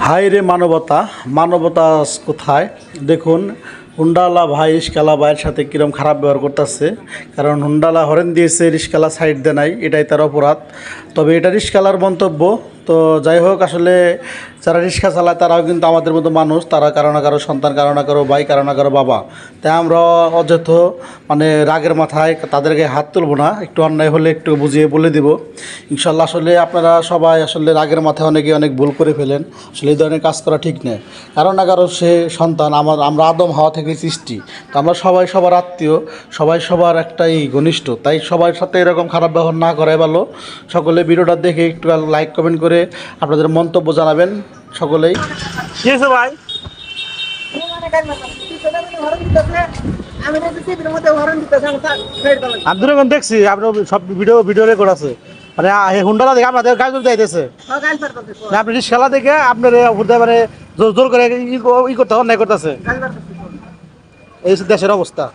High রে মানবতা, মানবতা কোথায়? দেখুন, হুন্ডালা ভাই রিস্কালা ভাইয়ের সাথে কীরকম খারাপ ব্যবহার করতেছে। কারণ হুন্ডালা হরেন দিয়েছে, রিস্কালা সাইড দেয় নাই, এটাই তার অপরাধ। তবে এটা রিস্কালার মন্তব্য। তো যাই হোক, আসলে যারা রিক্সা চালায় তারাও কিন্তু আমাদের মতো মানুষ। তারা কারো না কারো সন্তান, কারো না কারো ভাই, কারো না কারো বাবা। তাই আমরা অযথ রাগের মাথায় তাদেরকে হাত তুলব না। একটু অন্যায় হলে একটু বুঝিয়ে বলে দিব ইনশাল্লাহ। আসলে আপনারা সবাই আসলে রাগের মাথায় অনেকে অনেক ভুল করে ফেলেন। আসলে এই ধরনের কাজ করা ঠিক নয়। কারো না কারো সে সন্তান। আমরা আদম হাওয়া থেকে সৃষ্টি। তো আমরা সবাই সবার আত্মীয়, সবাই সবার একটাই ঘনিষ্ঠ। তাই সবার সাথে এরকম খারাপ ব্যবহার না করাই ভালো। সকলে ভিডিওটা দেখে একটু লাইক কমেন্ট করে আপনাদের মন্তব্য জানাবেন সকলেই। কি হয়েছে ভাই? আব্দুর রহমান দেখছি আপনার সব ভিডিও রেকর্ড আছে। মানে হুন্ডালা দেখে আপনাদের গাছ যাইতেছে আপনি রিক্সালা দেখে আপনার মানে জোর করে ই করতে অন্যায় করতেছে। এই দেশের অবস্থা।